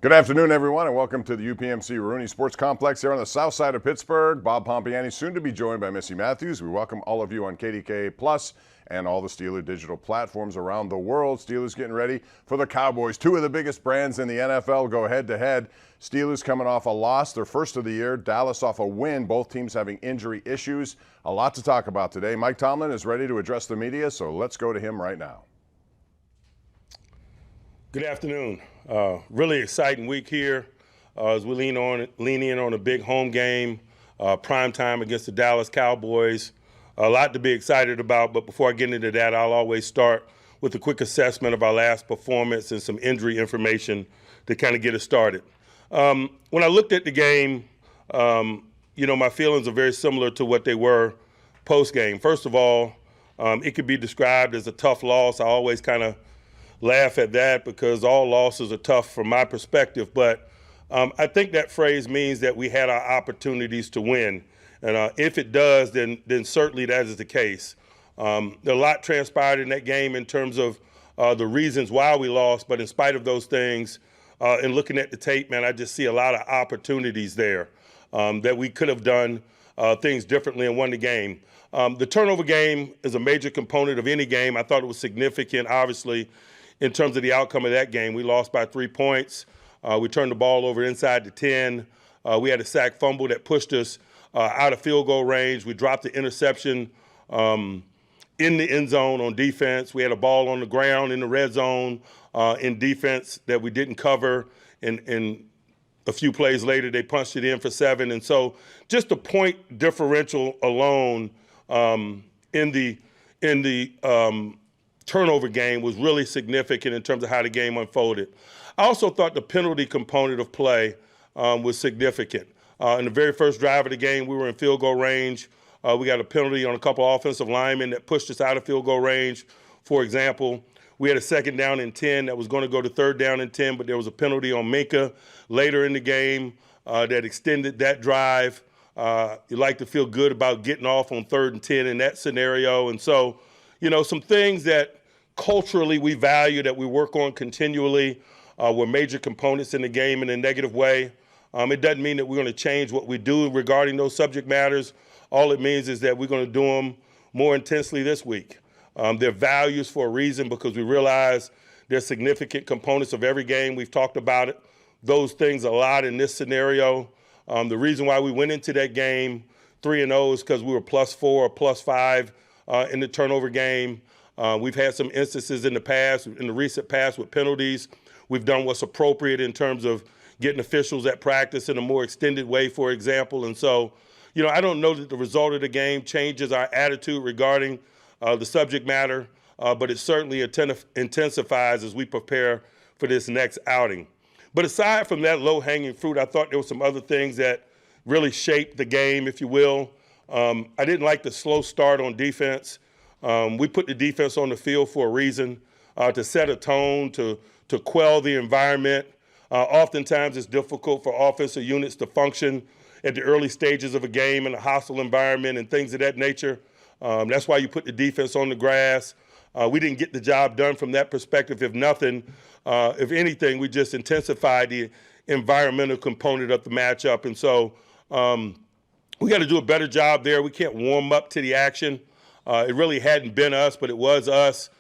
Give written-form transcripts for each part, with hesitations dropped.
Good afternoon, everyone, and welcome to the UPMC Rooney Sports Complex here on the south side of Pittsburgh. Bob Pompiani, soon to be joined by Missy Matthews. We welcome all of you on KDK Plus and all the Steeler digital platforms around the world. Steelers getting ready for the Cowboys. Two of the biggest brands in the NFL go head-to-head. Steelers coming off a loss, their first of the year. Dallas off a win, both teams having injury issues. A lot to talk about today. Mike Tomlin is ready to address the media, so let's go to him right now. Good afternoon. Really exciting week here as we lean in on a big home game, prime time against the Dallas Cowboys. A lot to be excited about, but before I get into that, I'll always start with a quick assessment of our last performance and some injury information to kind of get us started. When I looked at the game, my feelings are very similar to what they were post-game. First of all, it could be described as a tough loss. I always kind of laugh at that because all losses are tough from my perspective. But I think that phrase means that we had our opportunities to win. And if it does, then certainly that is the case. A lot transpired in that game in terms of the reasons why we lost. But in spite of those things, and looking at the tape, man, I just see a lot of opportunities there that we could have done things differently and won the game. The turnover game is a major component of any game. I thought it was significant, obviously, in terms of the outcome of that game. We lost by 3 points. We turned the ball over inside the 10. We had a sack fumble that pushed us out of field goal range. We dropped the interception in the end zone on defense. We had a ball on the ground in the red zone in defense that we didn't cover. And a few plays later, they punched it in for 7. And so just the point differential alone in the turnover game was really significant in terms of how the game unfolded. I also thought the penalty component of play was significant. In the very first drive of the game, we were in field goal range. We got a penalty on a couple of offensive linemen that pushed us out of field goal range. For example, we had a 2nd down and 10 that was going to go to 3rd down and 10, but there was a penalty on Minka later in the game that extended that drive. You like to feel good about getting off on 3rd and 10 in that scenario. And so, some things that culturally we value, that we work on continually, were major components in the game in a negative way. It doesn't mean that we're going to change what we do regarding those subject matters. All it means is that we're going to do them more intensely this week. They're values for a reason because we realize they're significant components of every game. We've talked about those things a lot in this scenario. The reason why we went into that game 3-0 is because we were +4 or +5 in the turnover game. We've had some instances in the recent past with penalties. We've done what's appropriate in terms of getting officials at practice in a more extended way, for example. And so, I don't know that the result of the game changes our attitude regarding the subject matter, but it certainly intensifies as we prepare for this next outing. But aside from that low-hanging fruit, I thought there were some other things that really shaped the game, if you will. I didn't like the slow start on defense. We put the defense on the field for a reason, to set a tone, to quell the environment. Oftentimes it's difficult for offensive units to function at the early stages of a game in a hostile environment and things of that nature. That's why you put the defense on the grass. We didn't get the job done from that perspective. If anything, we just intensified the environmental component of the matchup. And so we got to do a better job there. We can't warm up to the action. It really hadn't been us, but it was us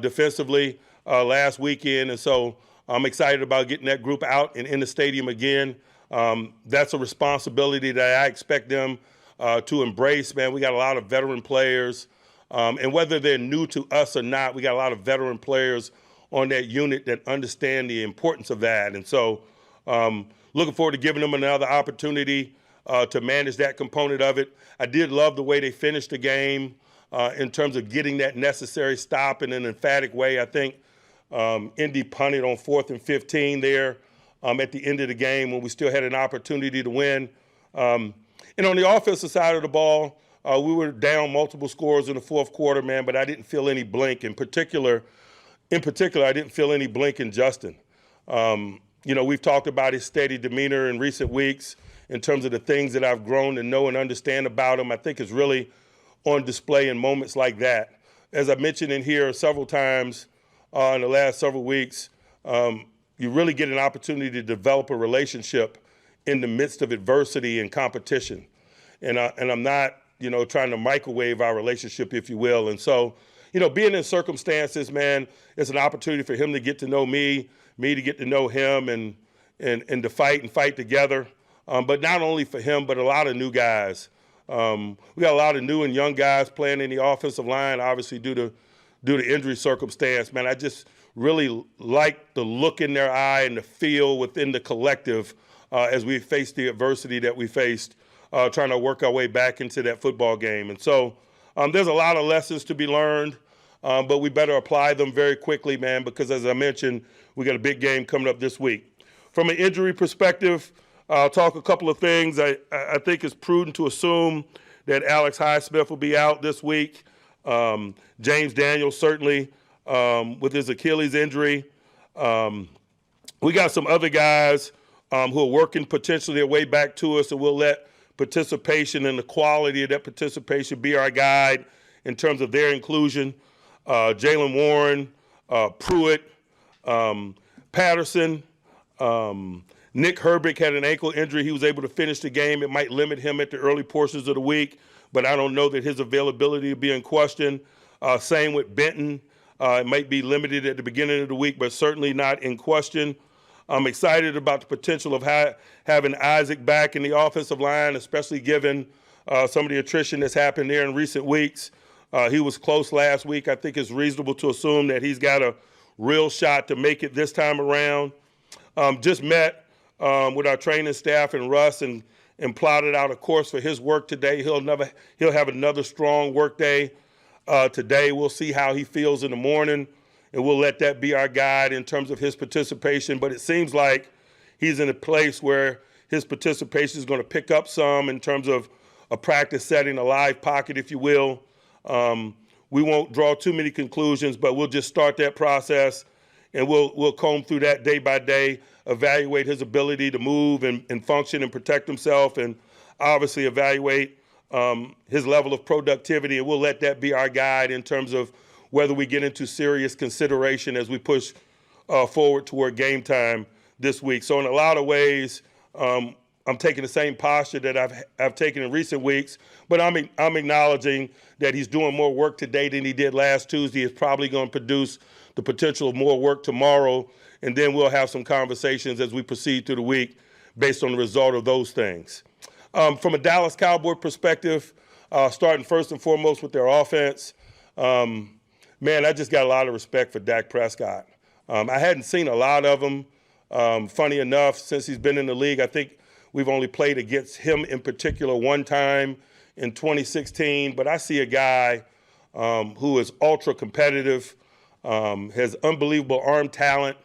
defensively last weekend. And so I'm excited about getting that group out and in the stadium again. That's a responsibility that I expect them to embrace, man. We got a lot of veteran players. And whether they're new to us or not, we got a lot of veteran players on that unit that understand the importance of that. And so looking forward to giving them another opportunity to manage that component of it. I did love the way they finished the game in terms of getting that necessary stop in an emphatic way. I think Indy punted on 4th and 15 there at the end of the game when we still had an opportunity to win. And on the offensive side of the ball, we were down multiple scores in the fourth quarter, man, but I didn't feel any blink. In particular, I didn't feel any blink in Justin. We've talked about his steady demeanor in recent weeks in terms of the things that I've grown to know and understand about him. I think it's really on display in moments like that. As I mentioned in here several times in the last several weeks, you really get an opportunity to develop a relationship in the midst of adversity and competition. And I'm not, trying to microwave our relationship, if you will. And so, being in circumstances, man, it's an opportunity for him to get to know me to get to know him, and to fight together. But not only for him, but a lot of new guys. We got a lot of new and young guys playing in the offensive line, obviously due to injury circumstance. Man, I just really like the look in their eye and the feel within the collective as we faced the adversity that we faced, trying to work our way back into that football game. And so there's a lot of lessons to be learned, but we better apply them very quickly, man, because as I mentioned, we got a big game coming up this week. From an injury perspective, I'll talk a couple of things. I think it's prudent to assume that Alex Highsmith will be out this week. James Daniels certainly with his Achilles injury. We got some other guys who are working potentially their way back to us, and we'll let participation and the quality of that participation be our guide in terms of their inclusion. Jalen Warren, Pruitt, Patterson, Nick Herbig had an ankle injury. He was able to finish the game. It might limit him at the early portions of the week, but I don't know that his availability will be in question. Same with Benton. It might be limited at the beginning of the week, but certainly not in question. I'm excited about the potential of having Isaac back in the offensive line, especially given some of the attrition that's happened there in recent weeks. He was close last week. I think it's reasonable to assume that he's got a real shot to make it this time around. Just met with our training staff and Russ and plotted out a course for his work today. He'll have another strong work day today. We'll see how he feels in the morning, and we'll let that be our guide in terms of his participation. But it seems like he's in a place where his participation is going to pick up some in terms of a practice setting, a live pocket, if you will. We won't draw too many conclusions, but we'll just start that process, and we'll comb through that day by day, evaluate his ability to move and function and protect himself, and obviously evaluate his level of productivity, and we'll let that be our guide in terms of whether we get into serious consideration as we push forward toward game time this week. So in a lot of ways, I'm taking the same posture that I've taken in recent weeks, but I'm acknowledging that he's doing more work today than he did last Tuesday. It's probably going to produce the potential of more work tomorrow, and then we'll have some conversations as we proceed through the week based on the result of those things. From a Dallas Cowboy perspective, starting first and foremost with their offense, man, I just got a lot of respect for Dak Prescott. I hadn't seen a lot of him. Funny enough, since he's been in the league, I think we've only played against him in particular one time in 2016. But I see a guy who is ultra competitive, has unbelievable arm talent,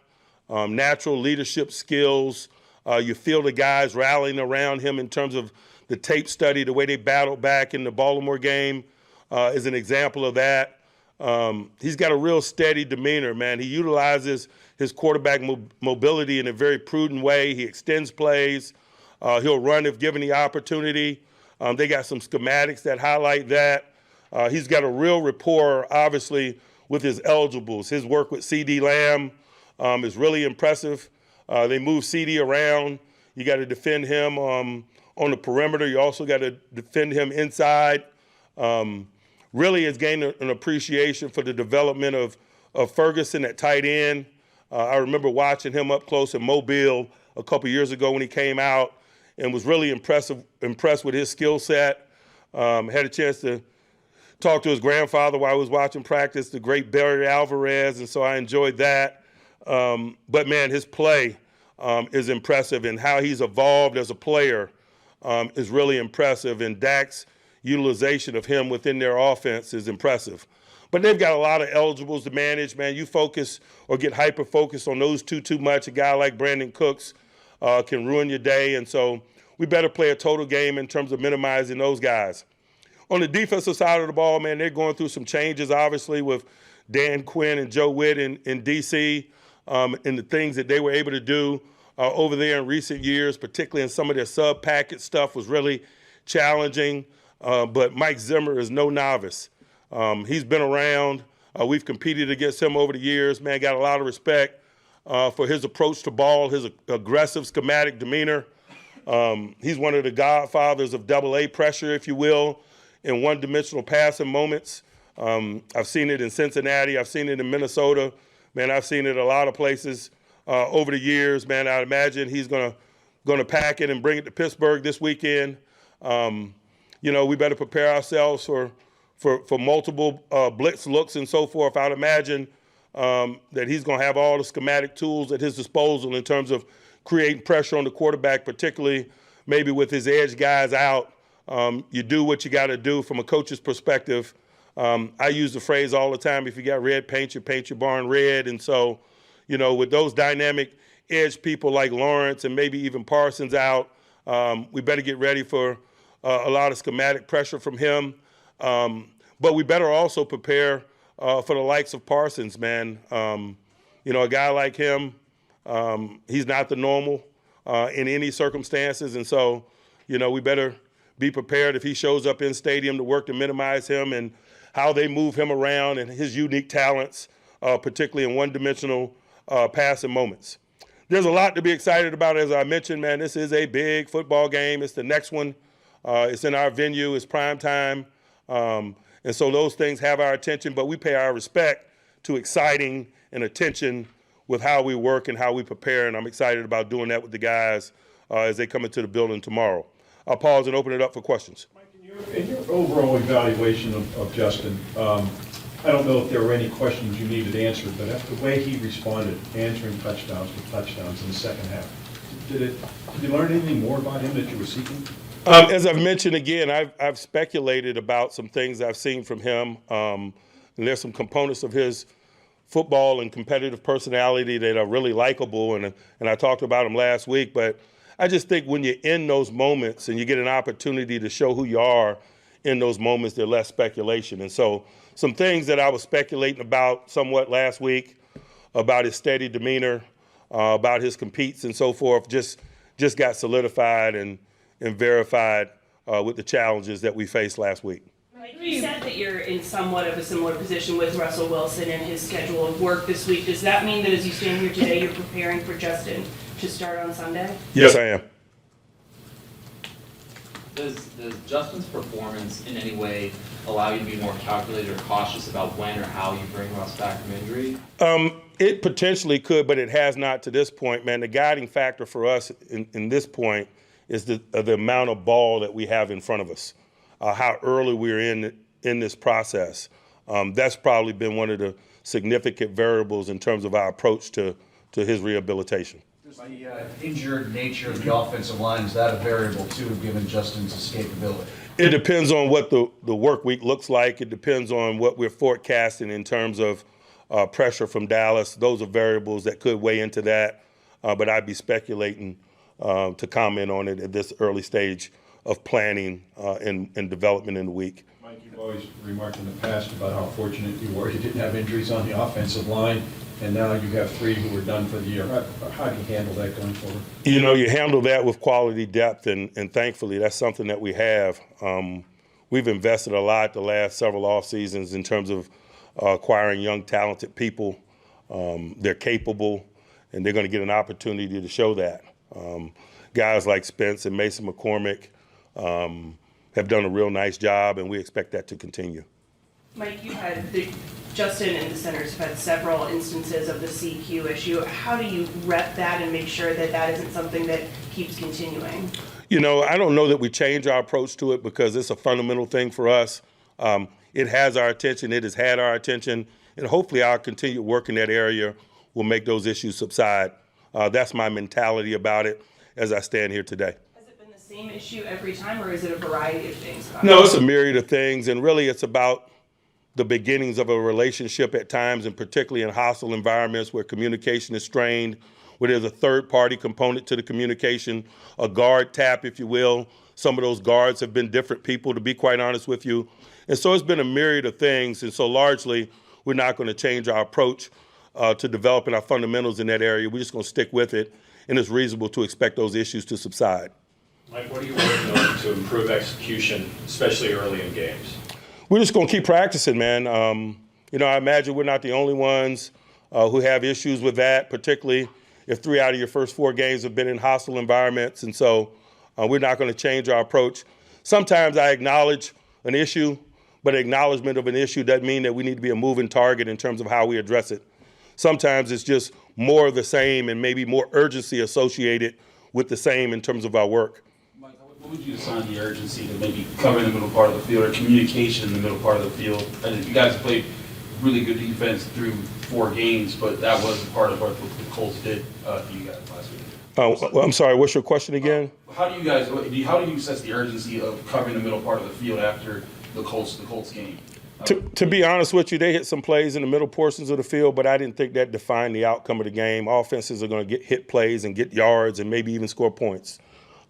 natural leadership skills. You feel the guys rallying around him in terms of the tape study, the way they battled back in the Baltimore game is an example of that. He's got a real steady demeanor, man. He utilizes his quarterback mobility in a very prudent way. He extends plays. He'll run if given the opportunity. They got some schematics that highlight that. He's got a real rapport, obviously, with his eligibles. His work with C.D. Lamb is really impressive. They move C.D. around. You got to defend him on the perimeter. You also got to defend him inside. Really has gained an appreciation for the development of Ferguson at tight end. I remember watching him up close in Mobile a couple years ago when he came out and was really impressed with his skill set. Had a chance to talk to his grandfather while I was watching practice, the great Barry Alvarez, and so I enjoyed that. But, man, his play is impressive, and how he's evolved as a player is really impressive, and Dak's utilization of him within their offense is impressive. But they've got a lot of eligibles to manage, man. You focus or get hyper-focused on those two too much. A guy like Brandon Cooks can ruin your day, and so we better play a total game in terms of minimizing those guys. On the defensive side of the ball, man, they're going through some changes, obviously, with Dan Quinn and Joe Witt in D.C., and the things that they were able to do over there in recent years, particularly in some of their sub-packet stuff, was really challenging. But Mike Zimmer is no novice. He's been around. We've competed against him over the years. Man, got a lot of respect for his approach to ball, his aggressive, schematic demeanor. He's one of the godfathers of double-A pressure, if you will, in one-dimensional passing moments. I've seen it in Cincinnati. I've seen it in Minnesota. Man, I've seen it a lot of places over the years. Man, I'd imagine he's gonna pack it and bring it to Pittsburgh this weekend. We better prepare ourselves for multiple blitz looks and so forth. I'd imagine that he's going to have all the schematic tools at his disposal in terms of creating pressure on the quarterback, particularly maybe with his edge guys out. You do what you got to do from a coach's perspective. I use the phrase all the time, if you got red paint, you paint your barn red. And so, with those dynamic edge people like Lawrence and maybe even Parsons out, we better get ready for a lot of schematic pressure from him. But we better also prepare for the likes of Parsons, man. A guy like him, he's not the normal in any circumstances. And so, we better be prepared if he shows up in stadium to work to minimize him and how they move him around and his unique talents, particularly in one-dimensional passing moments. There's a lot to be excited about, as I mentioned, man. This is a big football game. It's the next one. It's in our venue. It's prime time. And so those things have our attention, but we pay our respect to exciting and attention with how we work and how we prepare, and I'm excited about doing that with the guys as they come into the building tomorrow. I'll pause and open it up for questions. Mike, in your overall evaluation of Justin, I don't know if there were any questions you needed answered, but after the way he responded, answering touchdowns with touchdowns in the second half, did you learn anything more about him that you were seeking? As I've mentioned again, I've speculated about some things I've seen from him. And there's some components of his football and competitive personality that are really likable, and I talked about him last week. But I just think when you're in those moments and you get an opportunity to show who you are in those moments, there's less speculation. And so some things that I was speculating about somewhat last week, about his steady demeanor, about his competes and so forth, just got solidified and verified with the challenges that we faced last week. You said that you're in somewhat of a similar position with Russell Wilson and his schedule of work this week. Does that mean that as you stand here today, you're preparing for Justin to start on Sunday? Yes, I am. Does Justin's performance in any way allow you to be more calculated or cautious about when or how you bring Russ back from injury? It potentially could, but it has not to this point, man. The guiding factor for us in this point is the amount of ball that we have in front of us, how early we're in this process. That's probably been one of the significant variables in terms of our approach to his rehabilitation. The injured nature of the offensive line, is that a variable too, given Justin's escapability? It depends on what the work week looks like. It depends on what we're forecasting in terms of pressure from Dallas. Those are variables that could weigh into that, but I'd be speculating to comment on it at this early stage of planning and development in the week. Mike, you've always remarked in the past about how fortunate you were. You didn't have injuries on the offensive line, and now you have three who are done for the year. How do you handle that going forward? You handle that with quality depth, and thankfully that's something that we have. We've invested a lot the last several off seasons in terms of acquiring young, talented people. They're capable, and they're going to get an opportunity to show that. Guys like Spence and Mason McCormick have done a real nice job, and we expect that to continue. Mike, Justin and the centers have had several instances of the CQ issue. How do you rep that and make sure that that isn't something that keeps continuing? I don't know that we change our approach to it because it's a fundamental thing for us. It has our attention. It has had our attention. And hopefully our continued work in that area will make those issues subside. That's my mentality about it as I stand here today. Has it been the same issue every time, or is it a variety of things? No, it's a myriad of things. And really it's about the beginnings of a relationship at times, and particularly in hostile environments where communication is strained, where there's a third-party component to the communication, a guard tap, if you will. Some of those guards have been different people, to be quite honest with you. And so it's been a myriad of things. And so largely, we're not going to change our approach to developing our fundamentals in that area. We're just going to stick with it, and it's reasonable to expect those issues to subside. Mike, what are you working on to improve execution, especially early in games? We're just going to keep practicing, man. I imagine we're not the only ones who have issues with that, particularly if 3 out of your first 4 games have been in hostile environments. And so we're not going to change our approach. Sometimes I acknowledge an issue, but acknowledgement of an issue doesn't mean that we need to be a moving target in terms of how we address it. Sometimes it's just more of the same and maybe more urgency associated with the same in terms of our work. Mike, what would you assign the urgency to maybe covering the middle part of the field or communication in the middle part of the field? And you guys played really good defense through 4 games, but that wasn't part of what the Colts did to you guys last week. Well, I'm sorry, what's your question again? How do you assess the urgency of covering the middle part of the field after the Colts game? To be honest with you, they hit some plays in the middle portions of the field, but I didn't think that defined the outcome of the game. Offenses are going to get hit plays and get yards and maybe even score points.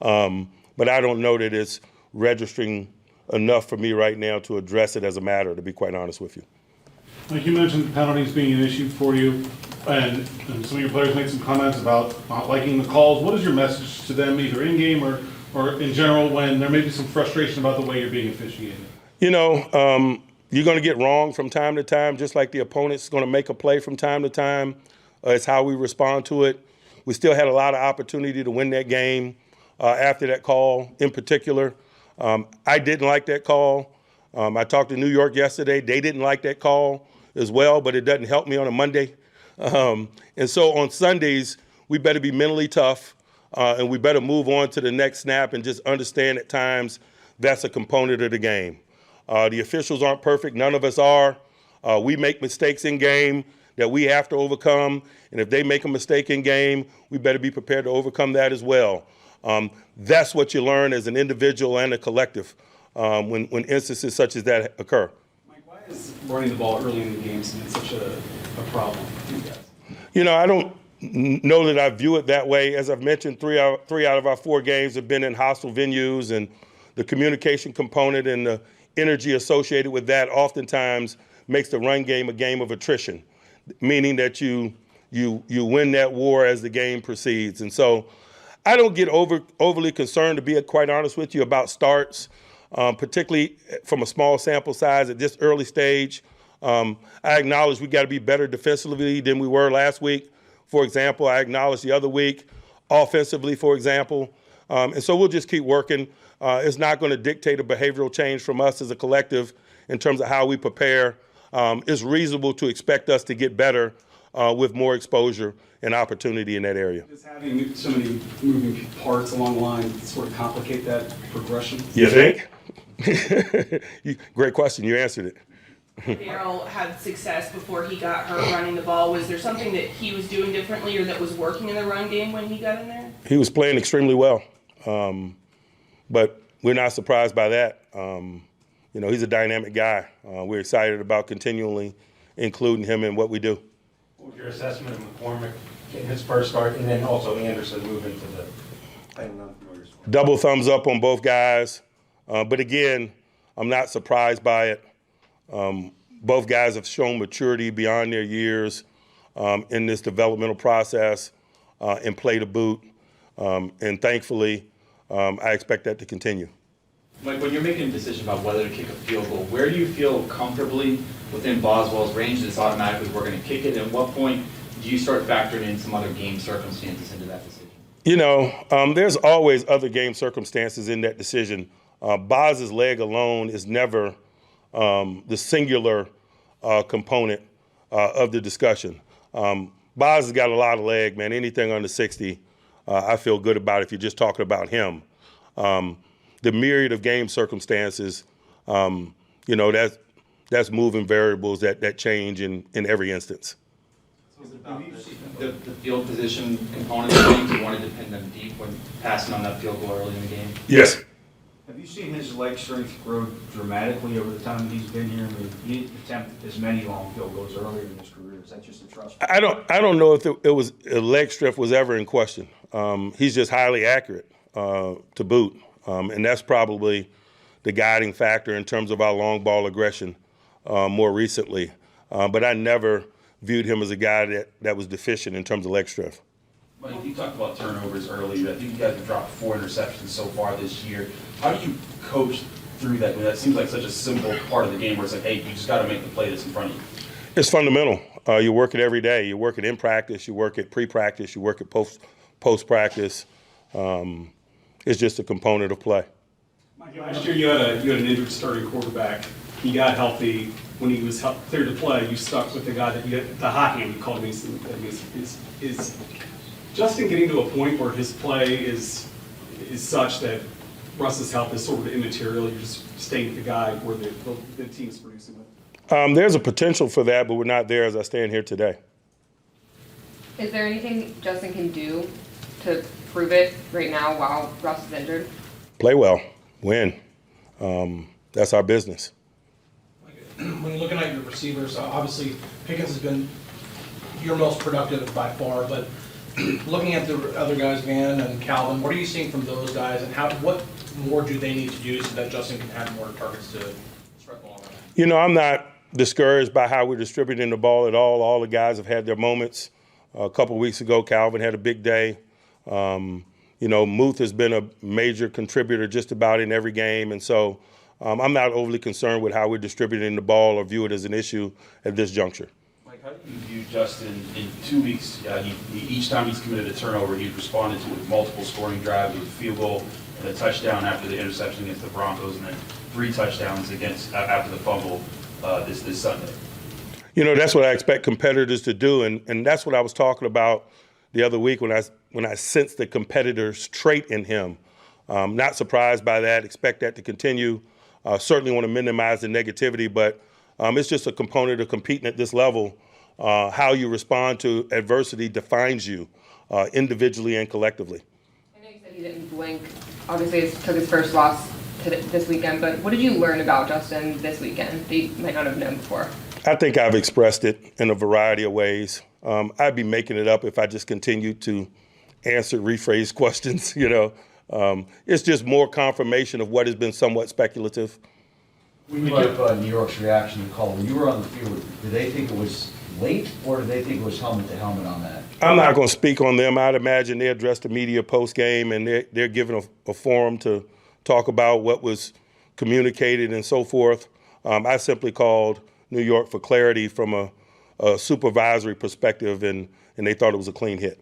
But I don't know that it's registering enough for me right now to address it as a matter, to be quite honest with you. Like you mentioned penalties being an issue for you, and some of your players made some comments about not liking the calls. What is your message to them, either in-game or in general, when there may be some frustration about the way you're being officiated? You know, you're going to get wrong from time to time, just like the opponent's going to make a play from time to time. It's how we respond to it. We still had a lot of opportunity to win that game after that call in particular. I didn't like that call. I talked to New York yesterday. They didn't like that call as well, but it doesn't help me on a Monday. And so on Sundays, we better be mentally tough, and we better move on to the next snap and just understand at times that's a component of the game. The officials aren't perfect. None of us are. We make mistakes in game that we have to overcome. And if they make a mistake in game, we better be prepared to overcome that as well. That's what you learn as an individual and a collective when instances such as that occur. Mike, why is running the ball early in the games such a problem for you guys? You know, I don't know that I view it that way. As I've mentioned, three out of our 4 games have been in hostile venues, and the communication component and the energy associated with that oftentimes makes the run game a game of attrition, meaning that you win that war as the game proceeds. And so I don't get overly concerned, to be quite honest with you, about starts, particularly from a small sample size at this early stage. I acknowledge we got to be better defensively than we were last week, for example. I acknowledge the other week offensively, for example. And so we'll just keep working. It's not going to dictate a behavioral change from us as a collective in terms of how we prepare. It's reasonable to expect us to get better with more exposure and opportunity in that area. Does having so many moving parts along the line sort of complicate that progression? You think? Great question. You answered it. Darryl had success before he got hurt running the ball. Was there something that he was doing differently or that was working in the run game when he got in there? He was playing extremely well, but we're not surprised by that. You know, he's a dynamic guy. We're excited about continually including him in what we do. What was your assessment of McCormick getting his first start, and then also Anderson moving to the playing unfamiliar spot? Double thumbs up on both guys. But again, I'm not surprised by it. Both guys have shown maturity beyond their years in this developmental process and play to boot. And thankfully, I expect that to continue. Mike, when you're making a decision about whether to kick a field goal, where do you feel comfortably within Boswell's range that it's automatically we're going to kick it? And at what point do you start factoring in some other game circumstances into that decision? You know, there's always other game circumstances in that decision. Boz's leg alone is never the singular component of the discussion. Boz has got a lot of leg, man. Anything under 60, I feel good about if you're just talking about him. The myriad of game circumstances, you know, that's moving variables that change in every instance. So is it about the field position component of things? You want to defend them deep when passing on that field goal early in the game? Yes. Have you seen his leg strength grow dramatically over the time that he's been here? I mean, he attempted as many long field goals earlier in his career. Is that just a trust? I don't know if it was leg strength was ever in question. He's just highly accurate to boot, and that's probably the guiding factor in terms of our long ball aggression more recently. But I never viewed him as a guy that was deficient in terms of leg strength. Mike, you talked about turnovers earlier. I think you guys have dropped 4 interceptions so far this year. How do you coach through that? I mean, that seems like such a simple part of the game where it's like, hey, you just got to make the play that's in front of you. It's fundamental. You work it every day. You work it in practice. You work it pre-practice. You work it post-practice. It's just a component of play. Last year you had an injured starting quarterback. He got healthy. When he was cleared to play, you stuck with the guy that you had, the hot hand you called him. Is Justin getting to a point where his play is such that Russ's help is sort of immaterial? You're just staying with the guy where the team is producing with? There's a potential for that, but we're not there as I stand here today. Is there anything Justin can do to prove it right now while Russ is injured? Play well, win. That's our business. When you're looking at your receivers, obviously Pickens has been your most productive by far, but looking at the other guys, Van and Calvin, what are you seeing from those guys, and what more do they need to do so that Justin can have more targets to spread the ball around? I'm not discouraged by how we're distributing the ball at all. All the guys have had their moments. A couple of weeks ago, Calvin had a big day. Muth has been a major contributor just about in every game, and so I'm not overly concerned with how we're distributing the ball or view it as an issue at this juncture. Mike, how do you view Justin in 2 weeks? Each time he's committed a turnover, he's responded to with multiple scoring drives with a field goal and a touchdown after the interception against the Broncos, and then 3 touchdowns after the fumble this Sunday. That's what I expect competitors to do, and that's what I was talking about the other week when I sensed the competitor's trait in him. Not surprised by that. Expect that to continue. Certainly want to minimize the negativity, but it's just a component of competing at this level. How you respond to adversity defines you individually and collectively. I know you said he didn't blink. Obviously, he took his first loss this weekend, but what did you learn about Justin this weekend that you might not have known before? I think I've expressed it in a variety of ways. I'd be making it up if I just continued to answer rephrased questions, It's just more confirmation of what has been somewhat speculative. When you New York's reaction to the call, when you were on the field, did they think it was late, or did they think it was helmet to helmet on that? I'm not going to speak on them. I'd imagine they addressed the media post-game, and they're given a forum to talk about what was communicated and so forth. I simply called New York for clarity from a supervisory perspective, and they thought it was a clean hit.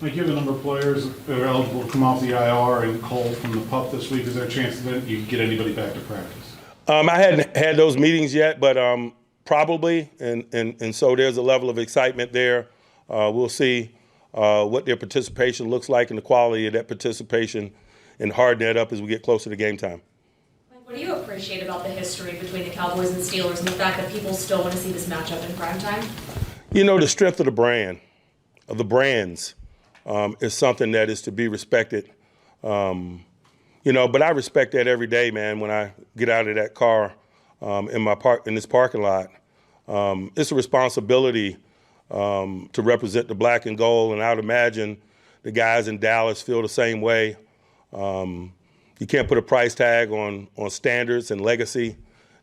Like, you have a number of players that are eligible to come off the IR and Cole from the PUP this week. Is there a chance that you can get anybody back to practice? I hadn't had those meetings yet, but probably, and so there's a level of excitement there. We'll see what their participation looks like and the quality of that participation and harden that up as we get closer to game time. What do you appreciate about the history between the Cowboys and Steelers and the fact that people still want to see this matchup in prime time? The strength of the brand, of the brands, is something that is to be respected. But I respect that every day, man, when I get out of that car in this parking lot. It's a responsibility to represent the black and gold, and I would imagine the guys in Dallas feel the same way. You can't put a price tag on standards and legacy,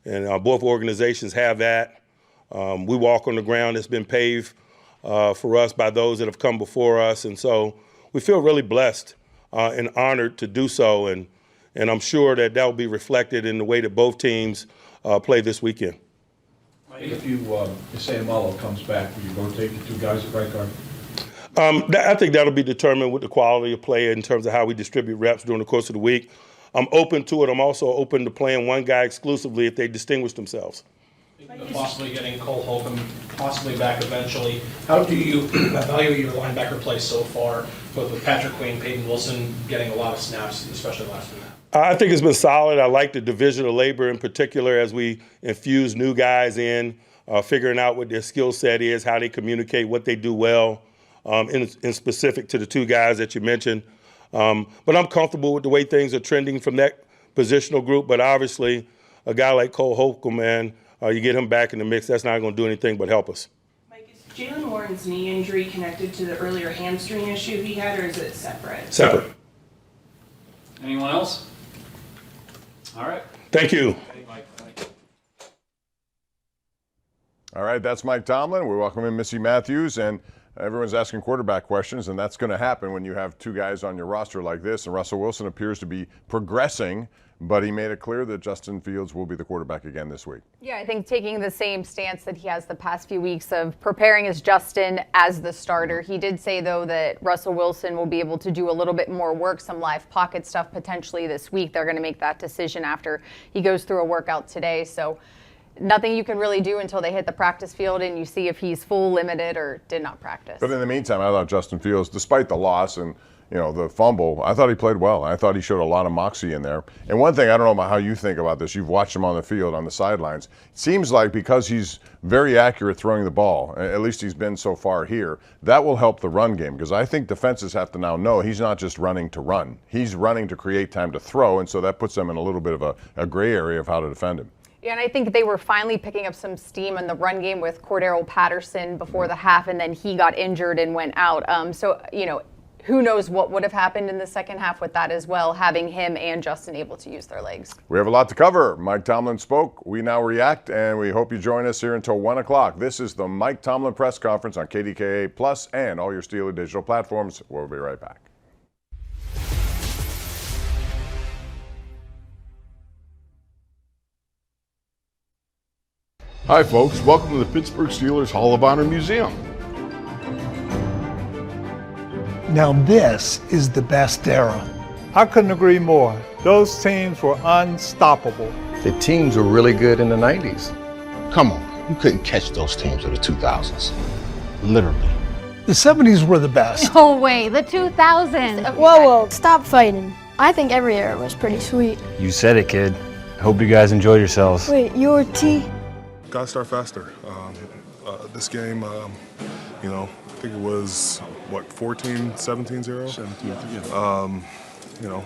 and both organizations have that. We walk on the ground that's been paved for us by those that have come before us, and so we feel really blessed and honored to do so, and I'm sure that will be reflected in the way that both teams play this weekend. If Sayamalo comes back, will you rotate the 2 guys at right guard? I think that'll be determined with the quality of play in terms of how we distribute reps during the course of the week. I'm open to it. I'm also open to playing one guy exclusively if they distinguish themselves. Possibly getting Cole Holcomb possibly back eventually. How do you evaluate your linebacker play so far, both with Patrick Queen, Peyton Wilson getting a lot of snaps, especially last week? I think it's been solid. I like the division of labor in particular as we infuse new guys in, figuring out what their skill set is, how they communicate, what they do well, in specific to the 2 guys that you mentioned. But I'm comfortable with the way things are trending from that positional group. But obviously, a guy like Cole Holcomb, man, you get him back in the mix, that's not going to do anything but help us. Mike, is Jalen Warren's knee injury connected to the earlier hamstring issue he had, or is it separate? Separate. Anyone else? All right. Thank you. All right, that's Mike Tomlin. We welcome in Missy Matthews. And everyone's asking quarterback questions, and that's going to happen when you have two guys on your roster like this. And Russell Wilson appears to be progressing, but he made it clear that Justin Fields will be the quarterback again this week. Yeah, I think taking the same stance that he has the past few weeks of preparing as Justin as the starter. He did say, though, that Russell Wilson will be able to do a little bit more work, some live pocket stuff potentially this week. They're going to make that decision after he goes through a workout today. So nothing you can really do until they hit the practice field and you see if he's full, limited, or did not practice. But in the meantime, I thought Justin Fields, despite the loss and the fumble, I thought he played well. I thought he showed a lot of moxie in there. And one thing, I don't know about how you think about this. You've watched him on the field, on the sidelines. It seems like because he's very accurate throwing the ball, at least he's been so far here, that will help the run game. Because I think defenses have to now know he's not just running to run. He's running to create time to throw, and so that puts them in a little bit of a gray area of how to defend him. Yeah, and I think they were finally picking up some steam in the run game with Cordero Patterson before the half, and then he got injured and went out. Who knows what would have happened in the second half with that as well, having him and Justin able to use their legs. We have a lot to cover. Mike Tomlin spoke. We now react, and we hope you join us here until 1 o'clock. This is the Mike Tomlin press conference on KDKA Plus and all your Steeler digital platforms. We'll be right back. Hi, folks. Welcome to the Pittsburgh Steelers Hall of Honor Museum. Now this is the best era. I couldn't agree more. Those teams were unstoppable. The teams were really good in the 90s. Come on, you couldn't catch those teams of the 2000s. Literally. The 70s were the best. No way, the 2000s. Whoa, stop fighting. I think every era was pretty sweet. You said it, kid. Hope you guys enjoyed yourselves. Wait, you're T? Gotta start faster. This game, I think it was, 14, 17-0? 17, yeah.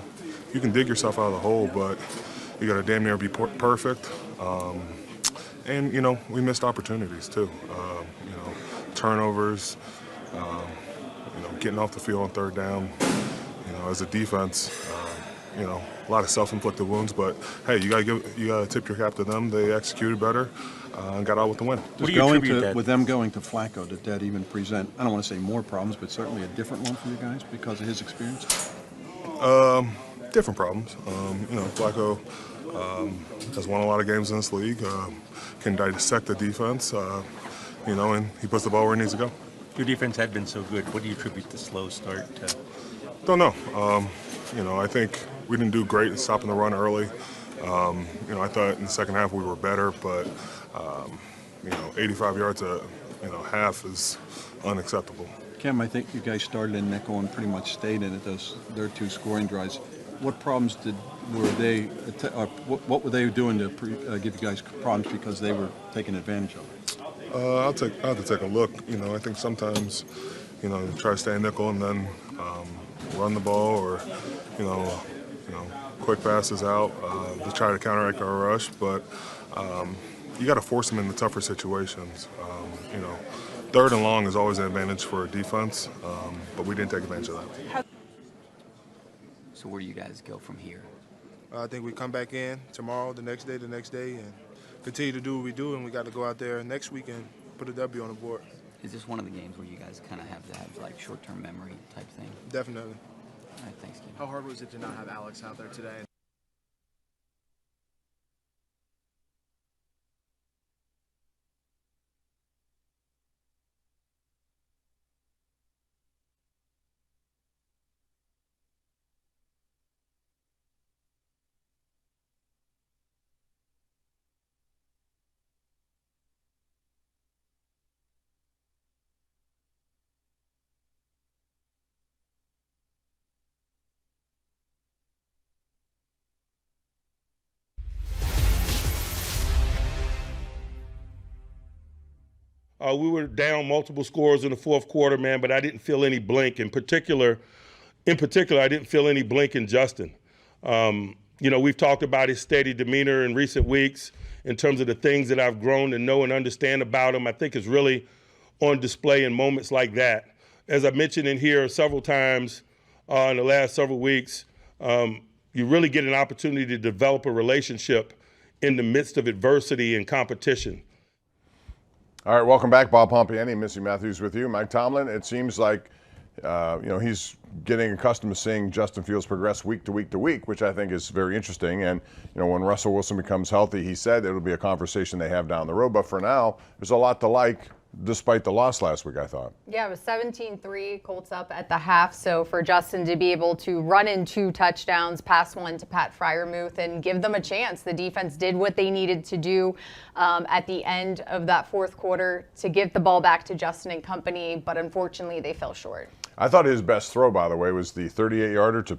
You can dig yourself out of the hole, but you got to damn near be perfect. And, we missed opportunities, too. Turnovers, getting off the field on third down. As a defense, a lot of self-inflicted wounds, but hey, you gotta tip your cap to them. They executed better and got out with the win. With them going to Flacco, did that even present, I don't want to say more problems, but certainly a different one for you guys because of his experience? Different problems. Flacco has won a lot of games in this league, can dissect the defense, and he puts the ball where it needs to go. Your defense had been so good. What do you attribute the slow start to? Don't know. I think we didn't do great in stopping the run early. I thought in the second half we were better, but 85 yards a half is unacceptable. Cam, I think you guys started in nickel and pretty much stayed in it. Their two scoring drives. What problems were they doing to give you guys problems because they were taking advantage of it? I'll have to take a look. I think sometimes try to stay in nickel and then run the ball or quick passes out to try to counteract our rush, but you got to force them into tougher situations. Third and long is always an advantage for a defense, but we didn't take advantage of that. So where do you guys go from here? I think we come back in tomorrow, the next day, and continue to do what we do, and we got to go out there next week and put a W on the board. Is this one of the games where you guys kind of have to have like short-term memory type thing? Definitely. All right, thanks, Kim. How hard was it to not have Alex out there today? We were down multiple scores in the fourth quarter, man, but I didn't feel any blink. In particular, I didn't feel any blink in Justin. We've talked about his steady demeanor in recent weeks in terms of the things that I've grown to know and understand about him. I think is really on display in moments like that. As I mentioned in here several times in the last several weeks, you really get an opportunity to develop a relationship in the midst of adversity and competition. All right, welcome back. Bob Pompiani, Missy Matthews with you. Mike Tomlin, it seems like he's getting accustomed to seeing Justin Fields progress week to week to week, which I think is very interesting. And, when Russell Wilson becomes healthy, he said it'll be a conversation they have down the road. But for now, there's a lot to like, despite the loss last week, I thought. Yeah, it was 17-3, Colts up at the half. So for Justin to be able to run in 2 touchdowns, pass one to Pat Freiermuth, and give them a chance. The defense did what they needed to do at the end of that fourth quarter to give the ball back to Justin and company, but unfortunately they fell short. I thought his best throw, by the way, was the 38-yarder to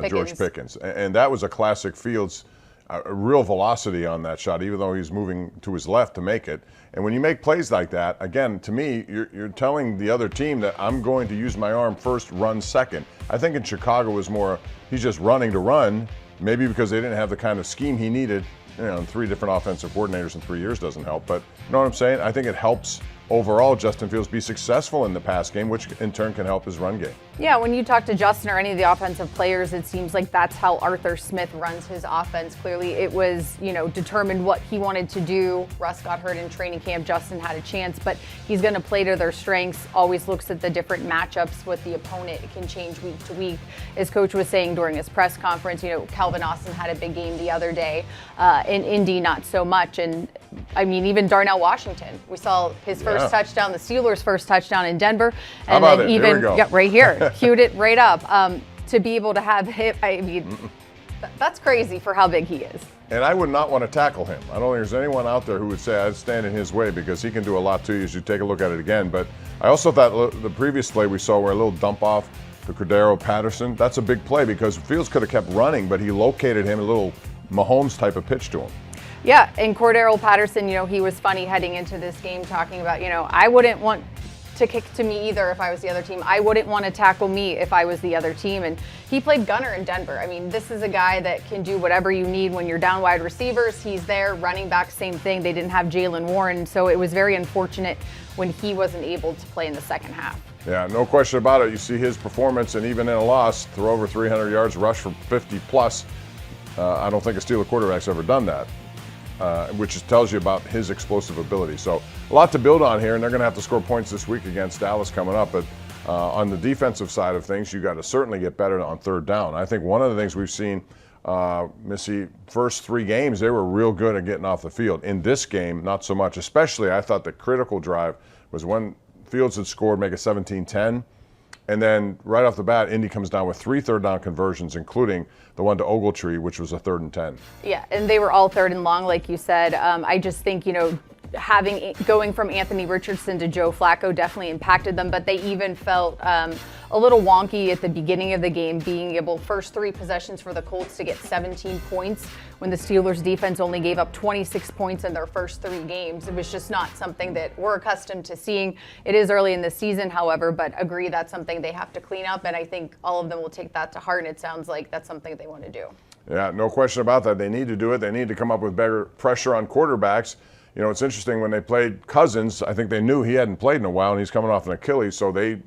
George Pickens. And that was a classic Fields, a real velocity on that shot, even though he's moving to his left to make it. And when you make plays like that, again, to me, you're telling the other team that I'm going to use my arm first, run second. I think in Chicago was more, he's just running to run, maybe because they didn't have the kind of scheme he needed. 3 different offensive coordinators in 3 years doesn't help. But you know what I'm saying? I think it helps overall Justin Fields be successful in the pass game, which in turn can help his run game. Yeah, when you talk to Justin or any of the offensive players, it seems like that's how Arthur Smith runs his offense. Clearly it was, determined what he wanted to do. Russ got hurt in training camp. Justin had a chance, but he's going to play to their strengths, always looks at the different matchups with the opponent. It can change week to week. As Coach was saying during his press conference, Calvin Austin had a big game the other day. In Indy, not so much. And even Darnell Washington, we saw his first touchdown, the Steelers' first touchdown in Denver. And How about then it? even, Here we go. yeah, right here. Queued it right up. To be able to have him, that's crazy for how big he is. And I would not want to tackle him. I don't think there's anyone out there who would say I'd stand in his way, because he can do a lot to you as you take a look at it again. But I also thought the previous play we saw where a little dump off to Cordero Patterson, that's a big play because Fields could have kept running, but he located him, a little Mahomes type of pitch to him. Yeah, and Cordero Patterson, he was funny heading into this game talking about, I wouldn't want to kick to me either if I was the other team. I wouldn't want to tackle me if I was the other team. And he played gunner in Denver. This is a guy that can do whatever you need when you're down wide receivers. He's there. Running back, same thing. They didn't have Jalen Warren, so it was very unfortunate when he wasn't able to play in the second half. Yeah, no question about it. You see his performance, and even in a loss, throw over 300 yards, rush for 50 plus. I don't think a Steeler quarterback's ever done that. Which tells you about his explosive ability. So a lot to build on here, and they're going to have to score points this week against Dallas coming up. But on the defensive side of things, you got to certainly get better on third down. I think one of the things we've seen, Missy, first 3 games, they were real good at getting off the field. In this game, not so much. Especially, I thought the critical drive was when Fields had scored, make it 17-10. And then right off the bat, Indy comes down with 3 third down conversions, including the one to Ogletree, which was a 3rd and 10. Yeah, and they were all 3rd and long, like you said. I just think, going from Anthony Richardson to Joe Flacco definitely impacted them, but they even felt a little wonky at the beginning of the game, being able, first 3 possessions for the Colts, to get 17 points when the Steelers defense only gave up 26 points in their first 3 games. It was just not something that we're accustomed to seeing. It is early in the season, however, but agree that's something they have to clean up, and I think all of them will take that to heart, and it sounds like that's something they want to do. Yeah, no question about that. They need to do it. They need to come up with better pressure on quarterbacks. It's interesting, when they played Cousins, I think they knew he hadn't played in a while, and he's coming off an Achilles, so they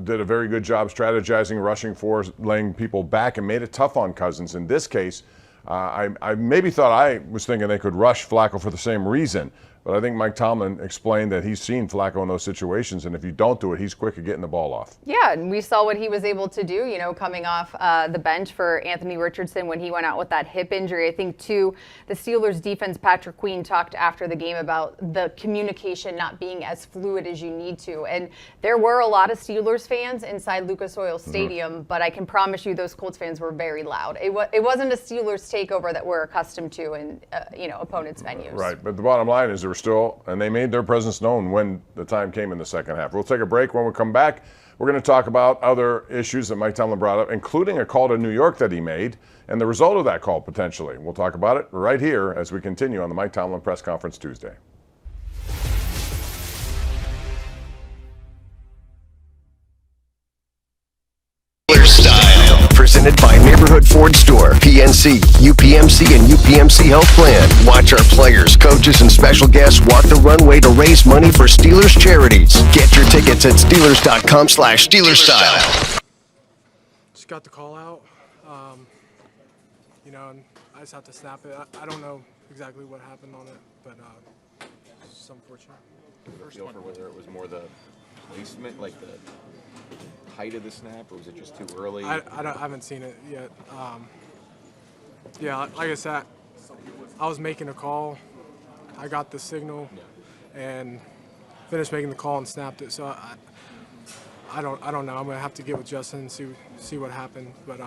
did a very good job strategizing, rushing for, laying people back, and made it tough on Cousins. In this case, I maybe thought I was thinking they could rush Flacco for the same reason. But I think Mike Tomlin explained that he's seen Flacco in those situations, and if you don't do it, he's quick at getting the ball off. Yeah, and we saw what he was able to do, coming off the bench for Anthony Richardson when he went out with that hip injury. I think, too, the Steelers defense, Patrick Queen, talked after the game about the communication not being as fluid as you need to. And there were a lot of Steelers fans inside Lucas Oil Stadium, but I can promise you those Colts fans were very loud. It wasn't a Steelers takeover that we're accustomed to in, opponents' venues. Right, but the bottom line is, were still, and they made their presence known when the time came in the second half. We'll take a break. When we come back, we're going to talk about other issues that Mike Tomlin brought up, including a call to New York that he made and the result of that call potentially. We'll talk about it right here as we continue on the Mike Tomlin Press Conference Tuesday. Presented by Neighborhood Ford Store, PNC, UPMC, and UPMC Health Plan. Watch our players, coaches, and special guests walk the runway to raise money for Steelers charities. Get your tickets at Steelers.com/SteelersStyle. Just got the call out, and I just have to snap it. I don't know exactly what happened on it, but it's unfortunate. feel for whether it was more the placement, like the height of the snap, or was it just too early? I haven't seen it yet. Yeah, like I said, I was making a call. I got the signal and finished making the call and snapped it. So I don't know. I'm gonna have to get with Justin and see what happened, but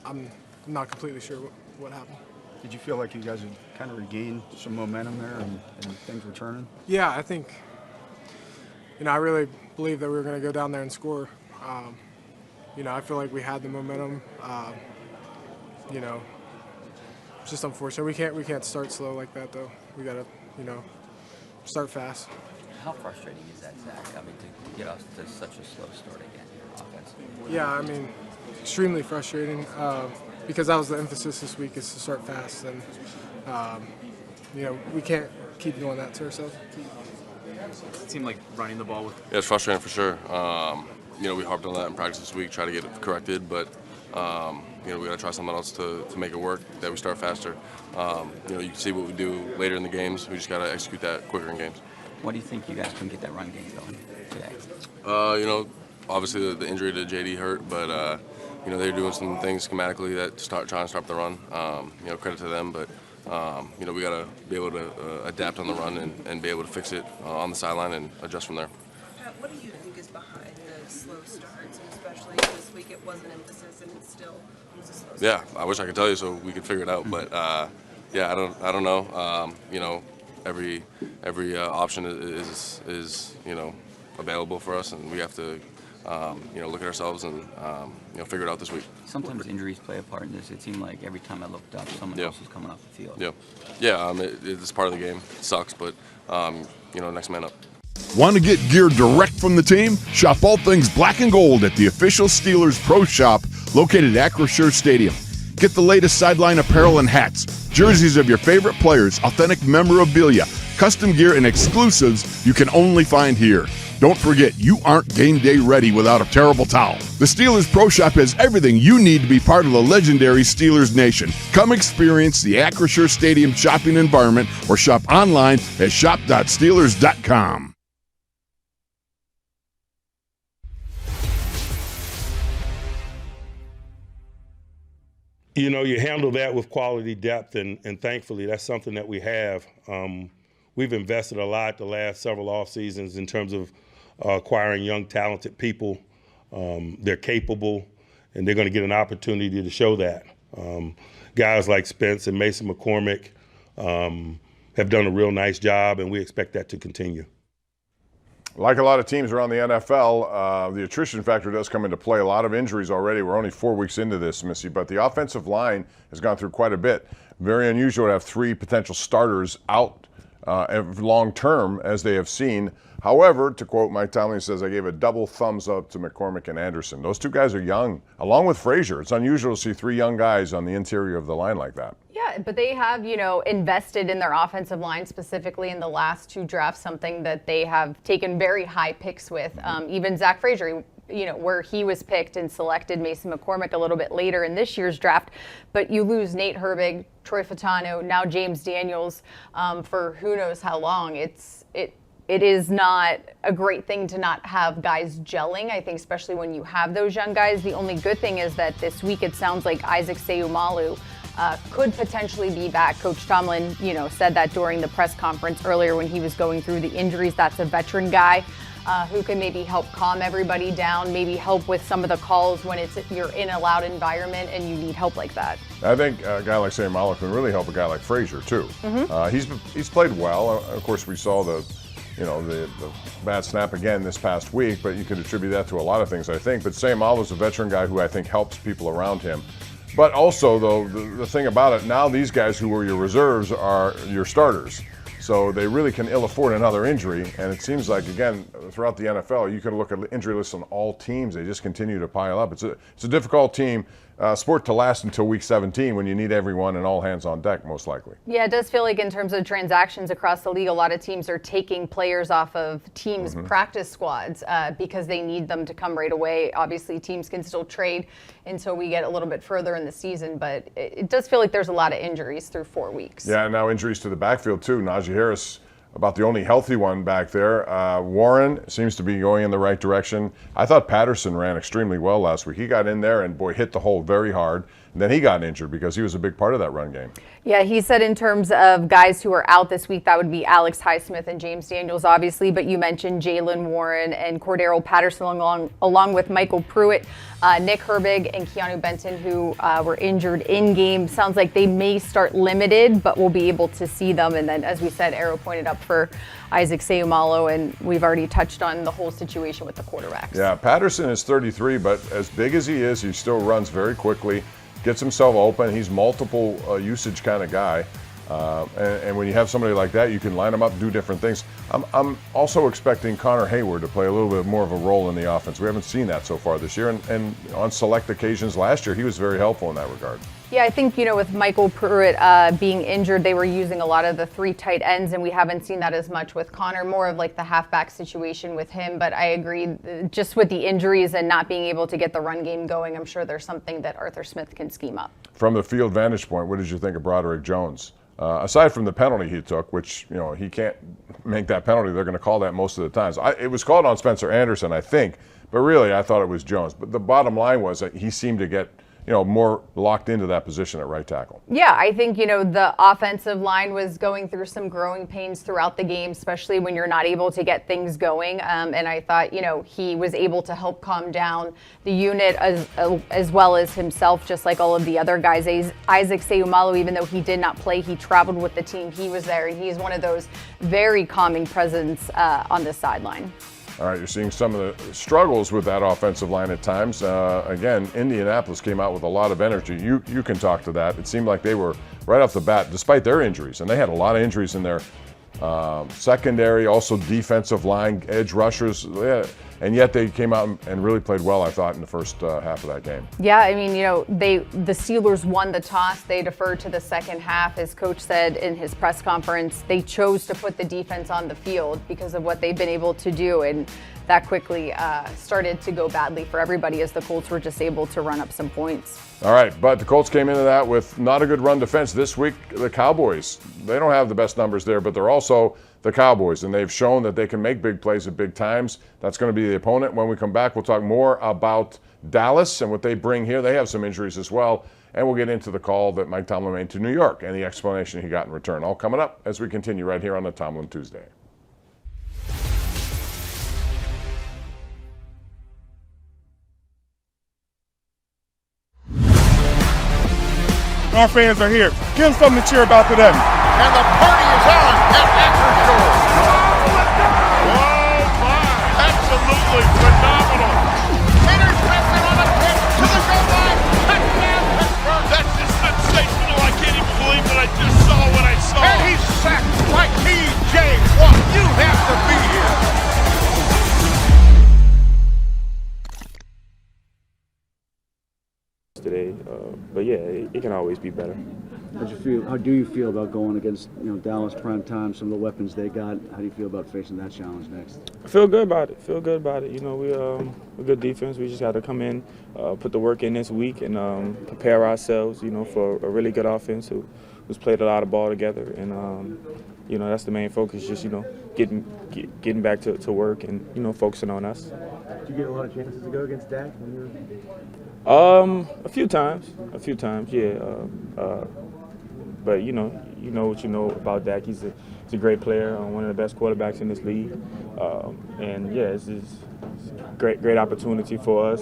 I'm not completely sure what happened. Did you feel like you guys had kind of regained some momentum there and things were turning? Yeah, I think, I really believe that we were going to go down there and score. I feel like we had the momentum. It's just unfortunate. We can't start slow like that, though. We got to, start fast. How frustrating is that, Zach? I mean, to get us to such a slow start again offensively? Yeah, extremely frustrating. Because that was the emphasis this week, is to start fast, and we can't keep doing that to ourselves. It seemed like running the ball with. Yeah, it's frustrating for sure. We harped on that in practice this week, try to get it corrected, but we got to try something else to make it work. That we start faster. You can see what we do later in the games. We just got to execute that quicker in games. What do you think you guys can get that run game going today? Obviously the injury to JD hurt, but. They're doing some things schematically that trying to stop the run. Credit to them, but we got to be able to adapt on the run and be able to fix it on the sideline and adjust from there. Pat, what do you think is behind the slow starts, and especially this week it was an emphasis and it still was a slow start? Yeah, I wish I could tell you so we could figure it out, but I don't know. Every option is available for us, and we have to. Look at ourselves and figure it out this week. Sometimes injuries play a part in this. It seemed like every time I looked up, someone else was coming off the field. It's part of the game. It sucks, but next man up. Want to get gear direct from the team? Shop all things black and gold at the official Steelers Pro Shop located at Acrisure Stadium. Get the latest sideline apparel and hats, jerseys of your favorite players, authentic memorabilia, custom gear, and exclusives you can only find here. Don't forget, you aren't game day ready without a terrible towel. The Steelers Pro Shop has everything you need to be part of the legendary Steelers Nation. Come experience the Acrisure Stadium shopping environment or shop online at shop.steelers.com. You handle that with quality depth, and thankfully that's something that we have. We've invested a lot the last several off seasons in terms of acquiring young, talented people. They're capable, and they're going to get an opportunity to show that. Guys like Spence and Mason McCormick have done a real nice job, and we expect that to continue. Like a lot of teams around the NFL, the attrition factor does come into play. A lot of injuries already. We're only 4 weeks into this, Missy, but the offensive line has gone through quite a bit. Very unusual to have 3 potential starters out long term, as they have seen. However, to quote Mike Tomlin, says, I gave a double thumbs up to McCormick and Anderson. Those 2 guys are young, along with Frazier. It's unusual to see 3 young guys on the interior of the line like that. Yeah, but they have, invested in their offensive line specifically in the last 2 drafts, something that they have taken very high picks with. Even Zach Frazier, where he was picked and selected Mason McCormick a little bit later in this year's draft. But you lose Nate Herbig, Troy Fatano, now James Daniels for who knows how long. It is not a great thing to not have guys gelling, I think, especially when you have those young guys. The only good thing is that this week it sounds like Isaac Seumalo could potentially be back. Coach Tomlin, said that during the press conference earlier when he was going through the injuries. That's a veteran guy who can maybe help calm everybody down, maybe help with some of the calls when you're in a loud environment and you need help like that. I think a guy like Seumalo can really help a guy like Frazier, too. He's played well. Of course, we saw the bad snap again this past week, but you could attribute that to a lot of things, I think. But Seumalo's a veteran guy who I think helps people around him. But also, though, the thing about it, now these guys who were your reserves are your starters. So they really can ill afford another injury. And it seems like, again, throughout the NFL, you can look at injury lists on all teams. They just continue to pile up. It's a difficult sport to last until week 17 when you need everyone and all hands on deck, most likely. Yeah, it does feel like in terms of transactions across the league, a lot of teams are taking players off of teams' practice squads because they need them to come right away. Obviously, teams can still trade until we get a little bit further in the season, but it does feel like there's a lot of injuries through 4 weeks. Yeah, and now injuries to the backfield, too. Najee Harris about the only healthy one back there. Warren seems to be going in the right direction. I thought Patterson ran extremely well last week. He got in there and, boy, hit the hole very hard. And then he got injured because he was a big part of that run game. Yeah, he said in terms of guys who are out this week, that would be Alex Highsmith and James Daniels, obviously. But you mentioned Jalen Warren and Cordero Patterson along with Michael Pruitt, Nick Herbig, and Keanu Benton, who were injured in game. Sounds like they may start limited, but we'll be able to see them. And then, as we said, Arrow pointed up for Isaac Seumalo, and we've already touched on the whole situation with the quarterbacks. Yeah, Patterson is 33, but as big as he is, he still runs very quickly, gets himself open. He's multiple usage kind of guy. And when you have somebody like that, you can line them up and do different things. I'm also expecting Connor Hayward to play a little bit more of a role in the offense. We haven't seen that so far this year, and on select occasions last year, he was very helpful in that regard. Yeah, I think, with Michael Pruitt being injured, they were using a lot of the 3 tight ends, and we haven't seen that as much with Connor, more of like the halfback situation with him. But I agree, just with the injuries and not being able to get the run game going, I'm sure there's something that Arthur Smith can scheme up. From the field vantage point, what did you think of Broderick Jones? Aside from the penalty he took, which, he can't make that penalty, they're going to call that most of the times. It was called on Spencer Anderson, I think, but really I thought it was Jones. But the bottom line was that he seemed to get more locked into that position at right tackle. Yeah, I think, the offensive line was going through some growing pains throughout the game, especially when you're not able to get things going. And I thought, he was able to help calm down the unit as well as himself, just like all of the other guys. Isaac Seumalo, even though he did not play, he traveled with the team. He was there, and he's one of those very calming presence on the sideline. All right, you're seeing some of the struggles with that offensive line at times. Again, Indianapolis came out with a lot of energy. You can talk to that. It seemed like they were right off the bat, despite their injuries, and they had a lot of injuries in their secondary, also defensive line, edge rushers, and yet they came out and really played well, I thought, in the first half of that game. Yeah, I mean, the Steelers won the toss. They deferred to the second half. As Coach said in his press conference, they chose to put the defense on the field because of what they've been able to do, and that quickly started to go badly for everybody as the Colts were just able to run up some points. All right, but the Colts came into that with not a good run defense. This week, the Cowboys, they don't have the best numbers there, but they're also the Cowboys, and they've shown that they can make big plays at big times. That's going to be the opponent. When we come back, we'll talk more about Dallas and what they bring here. They have some injuries as well, and we'll get into the call that Mike Tomlin made to New York and the explanation he got in return. All coming up as we continue right here on the Tomlin Tuesday. Our fans are here. Give them something to cheer about today. And the party is on at Acrisure. Oh my! Absolutely phenomenal. Interception on a pitch to the goal line. Touchdown Pittsburgh. That's just sensational. I can't even believe that I just saw what I saw. And he's sacked by T.J. Watt. You have to be here. Today, but yeah, it can always be better. How do you feel about going against Dallas prime time? Some of the weapons they got. How do you feel about facing that challenge next? I feel good about it. We're a good defense. We just got to come in, put the work in this week, and prepare ourselves. For a really good offense who's played a lot of ball together, and that's the main focus. Just getting back to work and focusing on us. Did you get a lot of chances to go against Dak when you were? A few times, yeah. But you know what you know about Dak. He's a great player, one of the best quarterbacks in this league, and yeah, it's a great opportunity for us,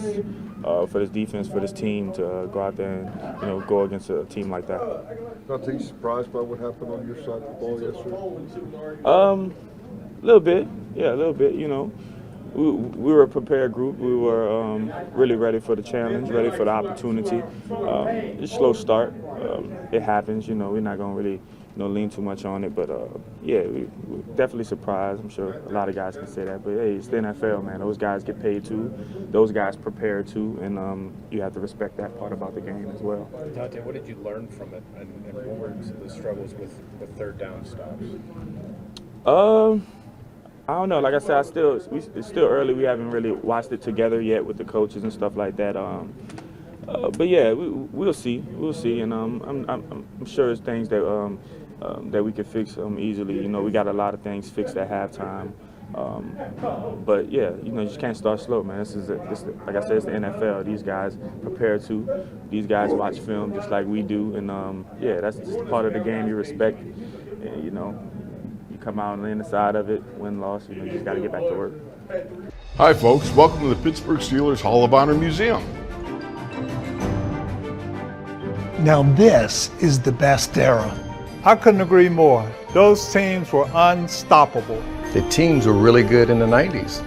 for this defense, for this team to go out there and go against a team like that. Nothing surprised by what happened on your side of the ball yesterday? A little bit, yeah, a little bit. We were a prepared group. We were really ready for the challenge, ready for the opportunity. It's a slow start. It happens, We're not going to really, lean too much on it. But, yeah, we're definitely surprised. I'm sure a lot of guys can say that. But, hey, it's the NFL, man. Those guys get paid, too. Those guys prepare, too. And you have to respect that part about the game as well. Dante, what did you learn from it? And what were some of the struggles with third down stops? I don't know. Like I said, it's still early. We haven't really watched it together yet with the coaches and stuff like that. But yeah, we'll see. We'll see, and I'm sure it's things that that we could fix them easily. You know, we got a lot of things fixed at halftime. But yeah, you know, you just can't start slow, man. Like I said, it's the NFL. These guys prepare too. These guys watch film just like we do, and yeah, that's just a part of the game you respect. And, you know, you come out on the other side of it, win, loss. You know, you just got to get back to work. Hi, folks. Welcome to the Pittsburgh Steelers Hall of Honor Museum. Now this is the best era. I couldn't agree more. Those teams were unstoppable. The teams were really good in the 90s.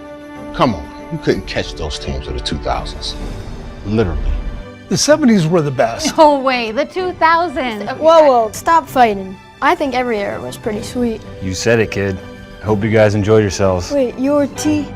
Come on, you couldn't catch those teams of the 2000s. Literally. The 70s were the best. No way, the 2000s. Whoa, stop fighting. I think every era was pretty sweet. You said it, kid. I hope you guys enjoyed yourselves. Wait, your T?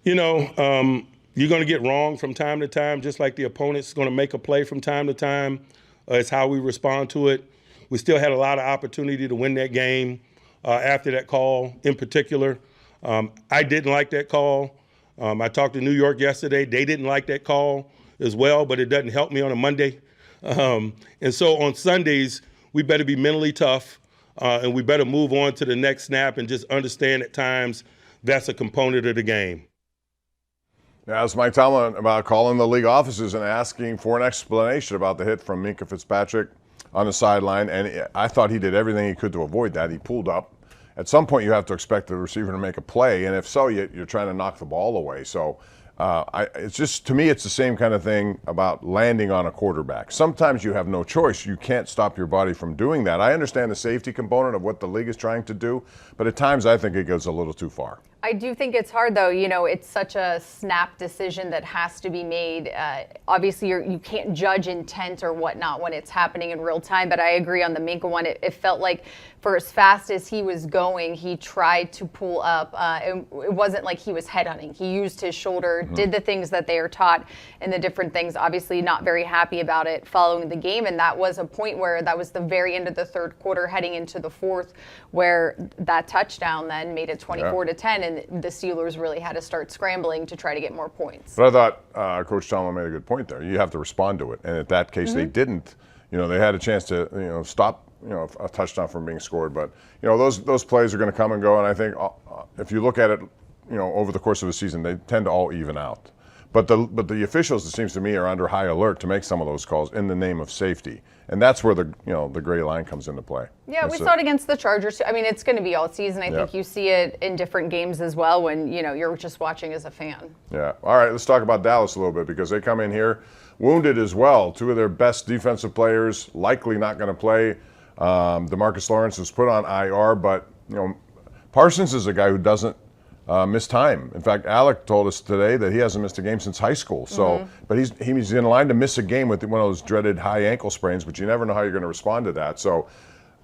You know, you're going to get wrong from time to time, just like the opponent's going to make a play from time to time. It's how we respond to it. We still had a lot of opportunity to win that game after that call in particular. I didn't like that call. I talked to New York yesterday. They didn't like that call as well, but it doesn't help me on a Monday. And so on Sundays, we better be mentally tough, and we better move on to the next snap and just understand at times that's a component of the game. Yeah, that's Mike Tomlin about calling the league offices and asking for an explanation about the hit from Minkah Fitzpatrick on the sideline. And I thought he did everything he could to avoid that. He pulled up. At some point, you have to expect the receiver to make a play, and if so, you're trying to knock the ball away. So it's just, to me, it's the same kind of thing about landing on a quarterback. Sometimes you have no choice. You can't stop your body from doing that. I understand the safety component of what the league is trying to do, but at times I think it goes a little too far. I do think it's hard, though. You know, it's such a snap decision that has to be made. Obviously, you can't judge intent or whatnot when it's happening in real time, but I agree on the Minkah one. It felt like for as fast as he was going, he tried to pull up. It wasn't like he was headhunting. He used his shoulder, did the things that they are taught and the different things. Obviously, not very happy about it following the game, and that was a point where that was the very end of the third quarter heading into the fourth where that touchdown then made it 24-10, and the Steelers really had to start scrambling to try to get more points. But I thought Coach Tomlin made a good point there. You have to respond to it, and at that case, they didn't. You know, they had a chance to stop a touchdown from being scored, but those plays are going to come and go. And I think if you look at it, over the course of a season, they tend to all even out. But the officials, it seems to me, are under high alert to make some of those calls in the name of safety, and that's where the gray line comes into play. Yeah, we saw it against the Chargers. I mean, it's going to be all season. I think you see it in different games as well when you're just watching as a fan. Yeah. All right, let's talk about Dallas a little bit because they come in here wounded as well. Two of their best defensive players likely not going to play. DeMarcus Lawrence was put on IR, but Parsons is a guy who doesn't miss time. In fact, Alec told us today that he hasn't missed a game since high school. So, but he's in line to miss a game with one of those dreaded high ankle sprains, but you never know how you're going to respond to that. So,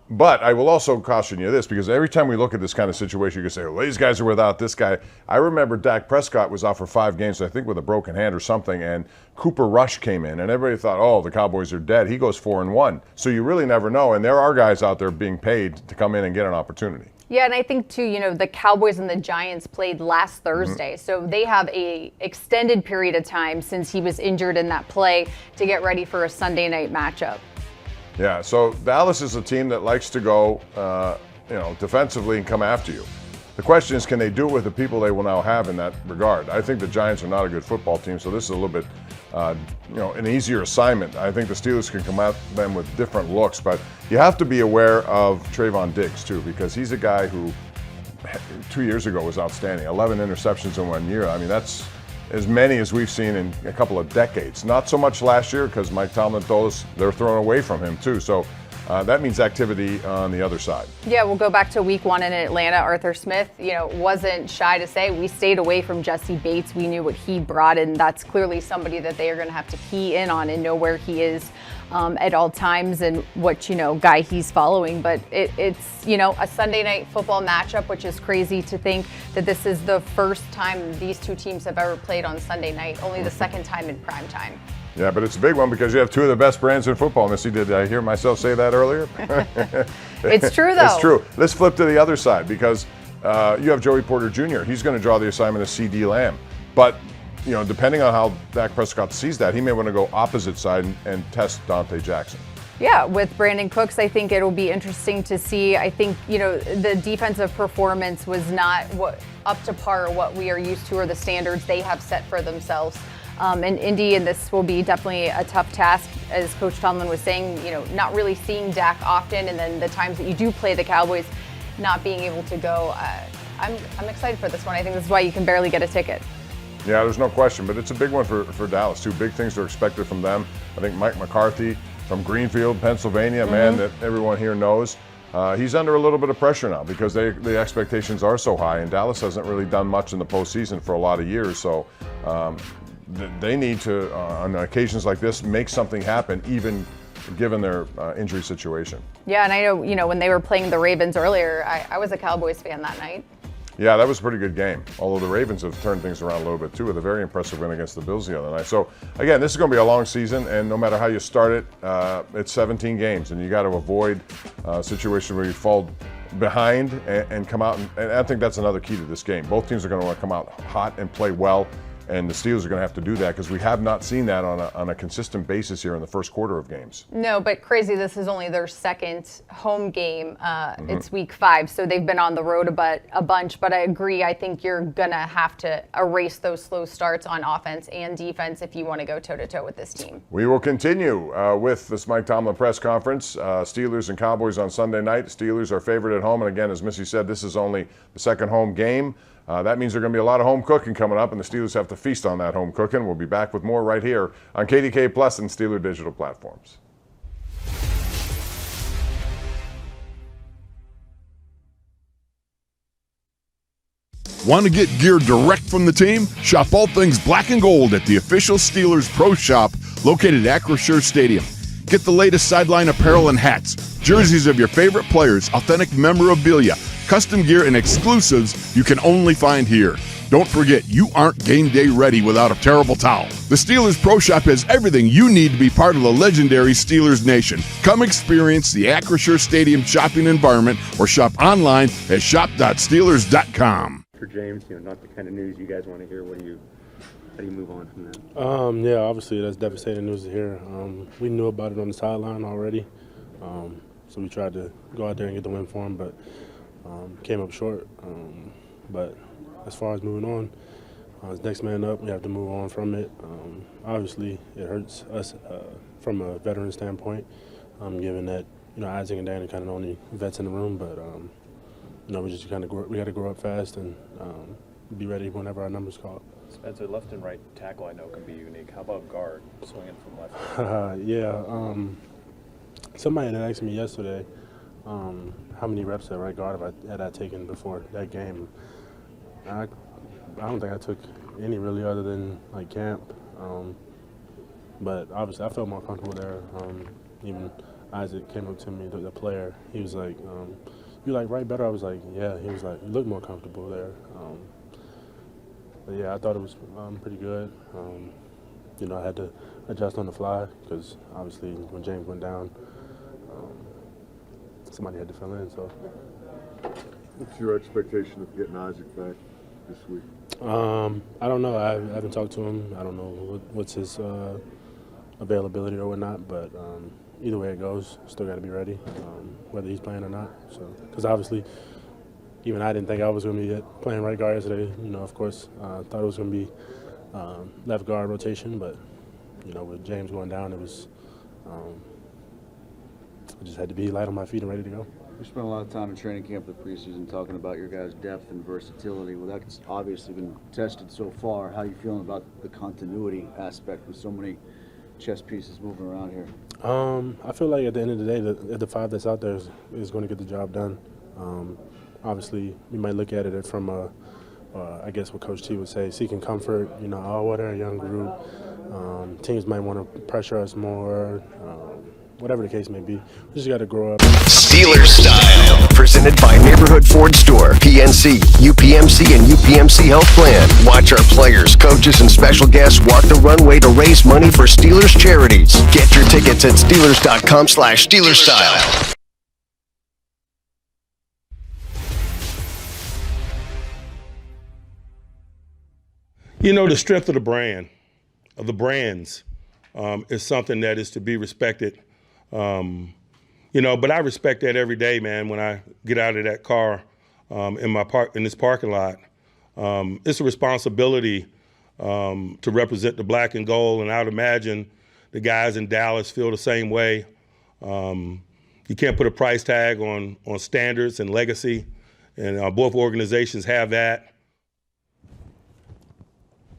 but I will also caution you this, because every time we look at this kind of situation, you can say, well, these guys are without this guy. I remember Dak Prescott was out for 5 games, I think with a broken hand or something, and Cooper Rush came in, and everybody thought, oh, the Cowboys are dead. He goes 4-1. So you really never know, and there are guys out there being paid to come in and get an opportunity. Yeah, and I think, too, the Cowboys and the Giants played last Thursday, so they have a extended period of time since he was injured in that play to get ready for a Sunday night matchup. Yeah, so Dallas is a team that likes to go, defensively and come after you. The question is, can they do it with the people they will now have in that regard? I think the Giants are not a good football team, so this is a little bit, an easier assignment. I think the Steelers can come at them with different looks, but you have to be aware of Trayvon Diggs, too, because he's a guy who 2 years ago was outstanding. 11 interceptions in 1 year. I mean, that's as many as we've seen in a couple of decades. Not so much last year because Mike Tomlin told us they're throwing away from him, too. So that means activity on the other side. Yeah, we'll go back to week 1 in Atlanta. Arthur Smith, wasn't shy to say we stayed away from Jesse Bates. We knew what he brought, and that's clearly somebody that they are going to have to key in on and know where he is at all times and what, guy he's following. But it's, a Sunday night football matchup, which is crazy to think that this is the first time these two teams have ever played on Sunday night, only the second time in prime time. Yeah, but it's a big one because you have two of the best brands in football. Missy, did I hear myself say that earlier? It's true, though. It's true. Let's flip to the other side because you have Joey Porter Jr. He's going to draw the assignment of C.D. Lamb. But depending on how Dak Prescott sees that, he may want to go opposite side and test Dante Jackson. Yeah, with Brandon Cooks, I think it'll be interesting to see. I think, the defensive performance was not up to par what we are used to or the standards they have set for themselves. In Indy, and this will be definitely a tough task, as Coach Tomlin was saying, not really seeing Dak often, and then the times that you do play the Cowboys, not being able to go. I'm excited for this one. I think this is why you can barely get a ticket. Yeah, there's no question, but it's a big one for Dallas. Two big things are expected from them. I think Mike McCarthy from Greenfield, Pennsylvania, a man that everyone here knows. He's under a little bit of pressure now because the expectations are so high, and Dallas hasn't really done much in the postseason for a lot of years. So they need to, on occasions like this, make something happen, even given their injury situation. Yeah, and I know, when they were playing the Ravens earlier, I was a Cowboys fan that night. Yeah, that was a pretty good game. Although the Ravens have turned things around a little bit too with a very impressive win against the Bills the other night. So again, this is going to be a long season, and no matter how you start it, it's 17 games, and you got to avoid a situation where you fall behind and come out. And I think that's another key to this game. Both teams are going to want to come out hot and play well. And the Steelers are going to have to do that because we have not seen that on a consistent basis here in the first quarter of games. No, but crazy, this is only their second home game. It's week 5, so they've been on the road a bunch. But I agree, I think you're going to have to erase those slow starts on offense and defense if you want to go toe-to-toe with this team. We will continue with this Mike Tomlin press conference. Steelers and Cowboys on Sunday night. Steelers are favored at home. And again, as Missy said, this is only the second home game. That means there's going to be a lot of home cooking coming up, and the Steelers have to feast on that home cooking. We'll be back with more right here on KDK Plus and Steeler digital platforms. Want to get gear direct from the team? Shop all things black and gold at the official Steelers Pro Shop located at Acrisure Stadium. Get the latest sideline apparel and hats, jerseys of your favorite players, authentic memorabilia, custom gear, and exclusives you can only find here. Don't forget, you aren't game day ready without a terrible towel. The Steelers Pro Shop has everything you need to be part of the legendary Steelers Nation. Come experience the Acrisure Stadium shopping environment or shop online at shop.steelers.com. For James, not the kind of news you guys want to hear. How do you move on from that? Yeah, obviously that's devastating news to hear. We knew about it on the sideline already, so we tried to go out there and get the win for him, but came up short. But as far as moving on, as next man up, we have to move on from it. Obviously, it hurts us from a veteran standpoint, given that Isaac and Dan are kind of the only vets in the room. But we just got to grow up fast and be ready whenever our number's called. Spencer, left and right tackle I know can be unique. How about guard, swinging from left? Yeah. Somebody had asked me yesterday how many reps at right guard had I taken before that game. I don't think I took any really other than like camp. But obviously I felt more comfortable there. Even Isaac came up to me, the player. He was like, "You like right better?" I was like, "Yeah." He was like, "You look more comfortable there." But yeah, I thought it was pretty good. I had to adjust on the fly because obviously when James went down, somebody had to fill in. So, what's your expectation of getting Isaac back this week? I don't know. I haven't talked to him. I don't know what's his availability or whatnot. But either way it goes, still got to be ready, whether he's playing or not. So, because obviously, even I didn't think I was going to be playing right guard yesterday. Of course, I thought it was going to be left guard rotation, but with James going down, it was I just had to be light on my feet and ready to go. We spent a lot of time in training camp the preseason talking about your guys' depth and versatility. Well, that's obviously been tested so far. How are you feeling about the continuity aspect with so many chess pieces moving around here? I feel like at the end of the day, the 5 that's out there is going to get the job done. Obviously, we might look at it from I guess what Coach T would say, seeking comfort. What are a young group? Teams might want to pressure us more. Whatever the case may be, we just got to grow up. Steelers Style, presented by Neighborhood Ford Store, PNC, UPMC, and UPMC Health Plan. Watch our players, coaches, and special guests walk the runway to raise money for Steelers charities. Get your tickets at Steelers.com/SteelersStyle. You know, the strength of the brand, of the brands, is something that is to be respected. But I respect that every day, man, when I get out of that car in this parking lot. It's a responsibility to represent the black and gold, and I would imagine the guys in Dallas feel the same way. You can't put a price tag on standards and legacy, and both organizations have that.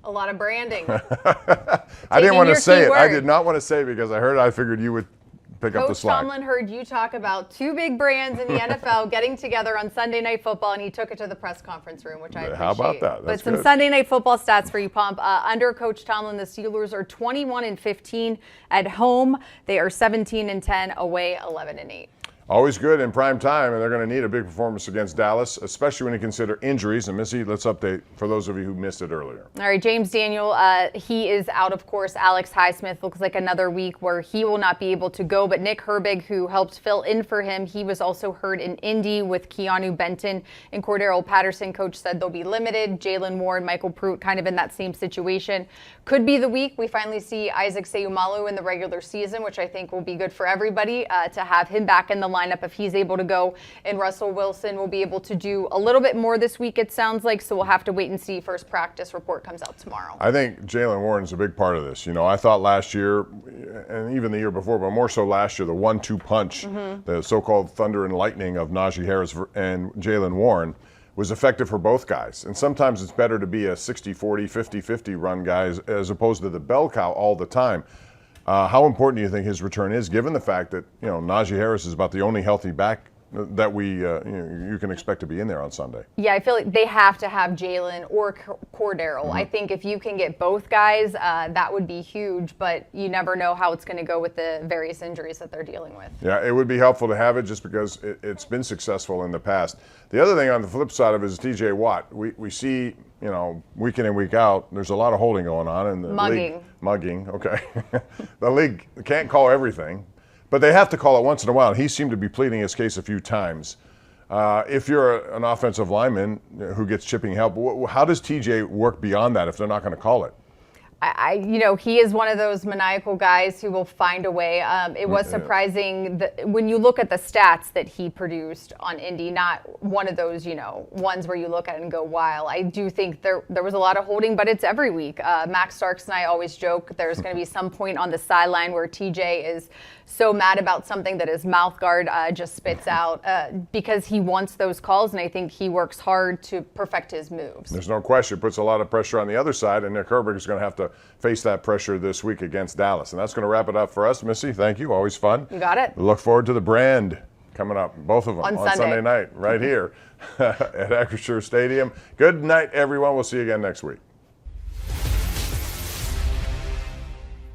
A lot of branding. I didn't want to say it. I did not want to say it because I heard it. I figured you would pick up the slack. Coach Tomlin heard you talk about two big brands in the NFL getting together on Sunday Night Football, and he took it to the press conference room, which I appreciate. How about that? That's some good. Sunday Night Football stats for you, Pomp. Under Coach Tomlin, the Steelers are 21-15 at home. They are 17-10 away, 11-8. Always good in prime time, and they're going to need a big performance against Dallas, especially when you consider injuries. And Missy, let's update for those of you who missed it earlier. All right, James Daniel, he is out, of course. Alex Highsmith looks like another week where he will not be able to go. But Nick Herbig, who helped fill in for him, he was also hurt in Indy with Keanu Benton and Cordero Patterson. Coach said they'll be limited. Jalen Warren, Michael Pruitt, kind of in that same situation. Could be the week we finally see Isaac Seumalo in the regular season, which I think will be good for everybody to have him back in the lineup if he's able to go. And Russell Wilson will be able to do a little bit more this week, it sounds like. So we'll have to wait and see. First practice report comes out tomorrow. I think Jalen Warren's a big part of this. You know, I thought last year, and even the year before, but more so last year, the 1-2 punch, the so-called thunder and lightning of Najee Harris and Jalen Warren was effective for both guys. And sometimes it's better to be a 60-40, 50-50 run guy as opposed to the bell cow all the time. How important do you think his return is, given the fact that, you know, Najee Harris is about the only healthy back that you can expect to be in there on Sunday? Yeah, I feel like they have to have Jalen or Cordero. I think if you can get both guys, that would be huge, but you never know how it's going to go with the various injuries that they're dealing with. Yeah, it would be helpful to have it just because it's been successful in the past. The other thing on the flip side of it is TJ Watt. We see, you know, week in and week out, there's a lot of holding going on in the league. Mugging, okay. The league can't call everything, but they have to call it once in a while. He seemed to be pleading his case a few times. If you're an offensive lineman who gets chipping help, how does TJ work beyond that if they're not going to call it? He is one of those maniacal guys who will find a way. It was surprising that when you look at the stats that he produced on Indy, not one of those, ones where you look at it and go, wow. I do think there was a lot of holding, but it's every week. Max Starks and I always joke there's going to be some point on the sideline where TJ is so mad about something that his mouth guard just spits out because he wants those calls, and I think he works hard to perfect his moves. There's no question. It puts a lot of pressure on the other side, and Nick Herbig is going to have to face that pressure this week against Dallas. And that's going to wrap it up for us. Missy, thank you. Always fun. You got it. We look forward to the brand coming up, both of them, on Sunday night right here at Acrisure Stadium. Good night, everyone. We'll see you again next week.